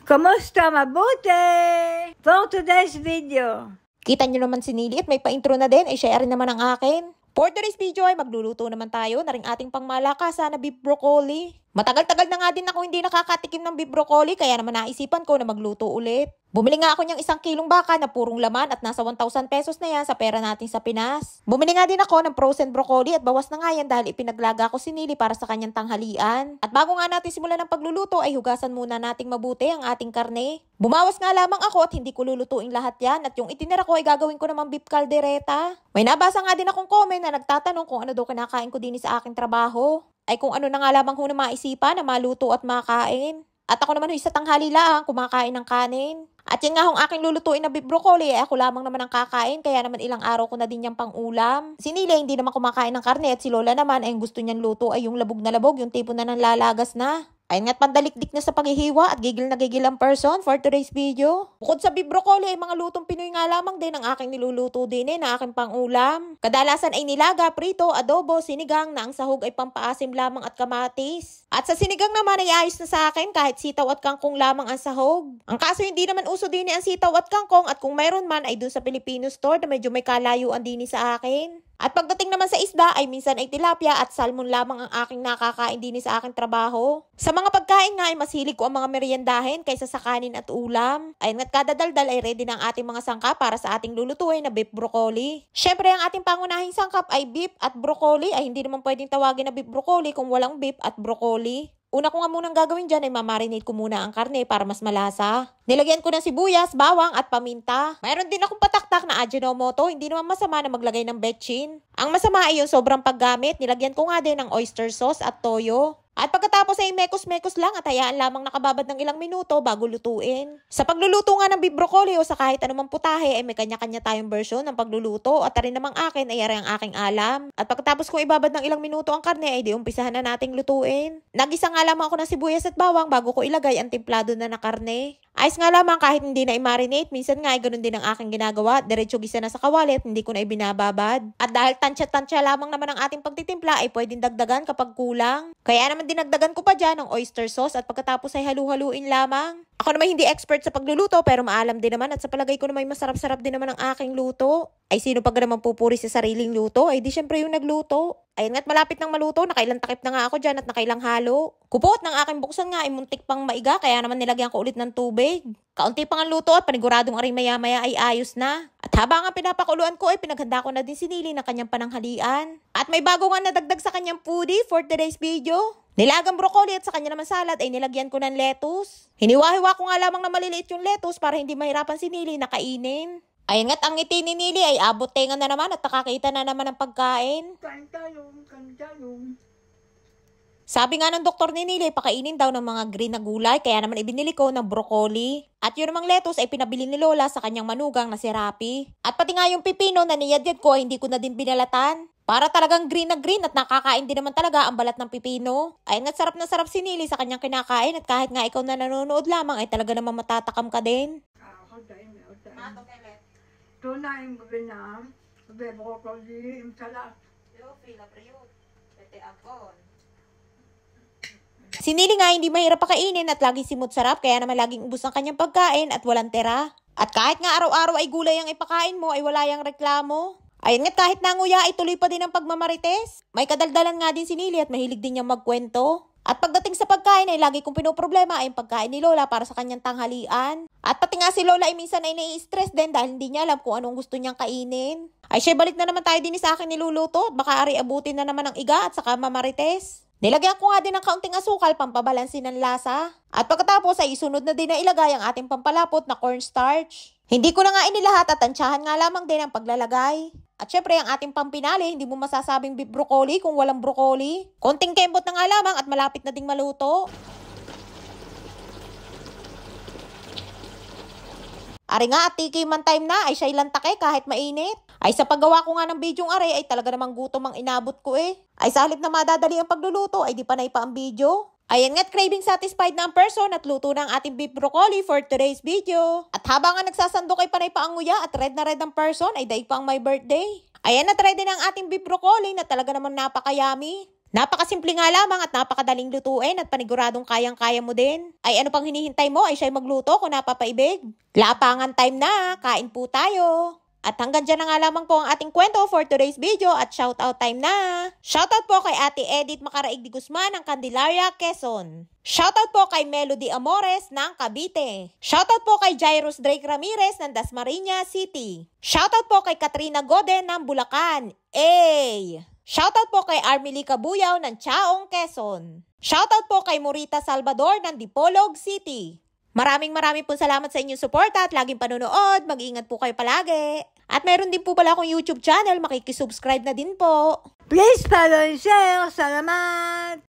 Kamusta? Mabuti! For today's video. Kita nyo naman si Nili at may pa-intro na din, ay share naman ang akin. For today's video ay magluluto naman tayo na ring ating pangmalakasan na beef broccoli. Matagal-tagal na nga din ako hindi nakakatikim ng beef broccoli kaya naman naisipan ko na magluto ulit. Bumili nga ako niyang 1 kilong baka na purong laman at nasa 1,000 pesos na yan sa pera natin sa Pinas. Bumili nga din ako ng frozen broccoli at bawas na nga yan dahil ipinaglaga ko si Nili para sa kanyang tanghalian. At bago nga natin simulan ng pagluluto ay hugasan muna nating mabuti ang ating karne. Bumawas nga lamang ako at hindi ko lulutuin lahat yan at yung itinira ko ay gagawin ko namang beef caldereta. May nabasa nga din akong comment na nagtatanong kung ano daw kinakain ko din sa aking trabaho. Ay kung ano na nga lamang ho na maisipan na maluto at makain. At ako naman ho sa tanghali lang kumakain ng kanin. At yan nga hong aking lulutuin na beef broccoli ay ako lamang naman ang kakain kaya naman ilang araw ko na din yung pang-ulam. Si Nile hindi naman kumakain ng karne at si Lola naman ay gusto niyang luto ay yung labog na labog, yung tipo na nanlalagas na. Ayun nga't pandalikdik na sa paghihiwa at gigil na gigil ang person for today's video. Bukod sa beef broccoli ay mga lutong Pinoy nga lamang din ang aking niluluto din na aking pang-ulam. Kadalasan ay nilaga, prito, adobo, sinigang na ang sahog ay pampaasim lamang at kamatis. At sa sinigang naman ay ayos na sa akin kahit sitaw at kangkong lamang ang sahog. Ang kaso hindi naman uso din ang sitaw at kangkong at kung mayroon man ay dun sa Filipino store na medyo may kalayuan din sa akin. At pagdating naman sa isda ay minsan ay tilapia at salmon lamang ang aking nakakain din sa aking trabaho. Sa mga pagkain nga ay mas hilig ko ang mga meriendahin kaysa sa kanin at ulam. Ayun nga't kada daldal ay ready na ang ating mga sangkap para sa ating lulutuin na beef broccoli. Syempre ang ating pangunahing sangkap ay beef at broccoli ay hindi naman pwedeng tawagin na beef broccoli kung walang beef at broccoli. Una ko nga munang gagawin dyan ay mamarinate ko muna ang karne para mas malasa. Nilagyan ko ng sibuyas, bawang at paminta. Mayroon din akong pataktak na Ajinomoto, hindi naman masama na maglagay ng betchin. Ang masama ay yung sobrang paggamit, nilagyan ko nga din ng oyster sauce at toyo. At pagkatapos ay mekos-mekos lang at hayaan lamang nakababad ng ilang minuto bago lutuin. Sa pagluluto nga ng beef broccoli o sa kahit anumang putahe ay may kanya-kanya tayong version ng pagluluto at rin namang akin ay ang aking alam. At pagkatapos kong ibabad ng ilang minuto ang karne ay di umpisahan na nating lutuin. Nagisa nga lamang ako ng sibuyas at bawang bago ko ilagay ang templado na karne. Ayos nga lamang kahit hindi na i-marinate, minsan nga ay ganun din ang aking ginagawa. Diretso gisa na sa kawali at hindi ko na ibinababad. At dahil tansya-tansya lamang naman ang ating pagtitimpla ay pwedeng dagdagan kapag kulang. Kaya naman dinagdagan ko pa dyan ng oyster sauce at pagkatapos ay halu-haluin lamang. Ako naman hindi expert sa pagluluto pero maalam din naman at sa palagay ko naman masarap-sarap din naman ang aking luto. Ay sino pag naman pupuri sa sariling luto? Ay di syempre yung nagluto. Ayun nga't malapit ng maluto, nakailang takip na nga ako dyan at nakailang halo. Kupot ng aking buksan nga ay muntik pang maiga kaya naman nilagyan ko ulit ng tubig. Kaunti pang ang luto at paniguradong aring maya-maya ay ayos na. At habang ang pinapakuluan ko ay pinaghanda ko na din si Nili ng kanyang pananghalian. At may bago nga nadagdag sa kanyang foodie for today's video. Nilagang broccoli at sa kanya naman salad ay nilagyan ko ng lettuce. Hiniwa-hiwa ko nga lamang na maliliit yung lettuce para hindi mahirapan si Nili na kainin. Ayun nga't ang ngiti ni Nili ay abot tenga na naman at nakakita na naman ng pagkain. Kantalong. Sabi nga ng doktor ni Nili, pakainin daw ng mga green na gulay kaya naman ibinili ko ng broccoli. At yun namang lettuce ay pinabili ni Lola sa kanyang manugang na si Rapi. At pati nga yung pipino na niyadyad ko ay hindi ko na din binalatan. Para talagang green na green at nakakain din naman talaga ang balat ng pipino. Ayun nga't sarap na sarap si Nili sa kanyang kinakain at kahit nga ikaw na nanonood lamang ay talaga namang matatakam ka din. Ito na yung na beef broccoli, yung salat. Si Nili nga hindi mahirap pakainin at lagi simot sarap kaya naman laging ubos ang kanyang pagkain at walang tira. At kahit nga araw-araw ay gulay ang ipakain mo ay wala yang reklamo. Ayun nga't kahit nanguya ay tuloy pa din ang pagmamarites. May kadaldalan nga din si Nili at mahilig din niyang magkwento. At pagdating sa pagkain ay lagi kong pinoproblema ay yung pagkain ni Lola para sa kanyang tanghalian. At pati nga si Lola ay minsan ay nai-stress din dahil hindi niya alam kung anong gusto niyang kainin. Ay siya balik na naman tayo din sa akin niluluto. Baka ari abutin na naman ang iga at saka mamarites. Nilagyan ko nga din ng kaunting asukal pampabalansin ng lasa. At pagkatapos ay isunod na din na ilagay ang ating pampalapot na cornstarch. Hindi ko na nga inilahat at tansyahan nga lamang din ang paglalagay. At syempre ang ating pampinali, hindi mo masasabing beef broccoli kung walang broccoli. Konting kembot na nga lamang at malapit na ding maluto. Ari nga at tiki man time na ay siya ilang take kahit mainit. Ay sa paggawa ko nga ng bidyong are ay talaga namang gutom ang inabot ko eh. Ay sa halip na madadali ang pagluluto ay di panay pa ang video. Ayan nga't craving satisfied na ang person at luto na ang ating beef broccoli for today's video. At habang nga nagsasandok ay panay pa ang nguya at red na red ang person ay daig pa ang my birthday. Ayan at ready na ang ating beef broccoli na talaga namang napakayami. Napakasimple nga lamang at napakadaling lutuin at paniguradong kayang-kaya mo din. Ay ano pang hinihintay mo ay siya'y magluto kung napapaibig. Lapangan time na, kain po tayo. At hanggang dyan na nga lamang po ang ating kwento for today's video at shoutout time na. Shoutout po kay Ate Edith Macaraig de Guzman ng Candelaria, Quezon. Shoutout po kay Melody Amores ng Cavite. Shoutout po kay Jairus Drake Ramirez ng Dasmariñas City. Shoutout po kay Katrina Goden ng Bulacan. Shoutout po kay Armily Cabuyaw ng Chaong, Quezon. Shoutout po kay Morita Salvador ng Dipolog City. Maraming po salamat sa inyong suporta at laging panonood. Mag-ingat po kayo palagi. At meron din po pala akong YouTube channel, makikisubscribe na din po. Please follow and share. Salamat!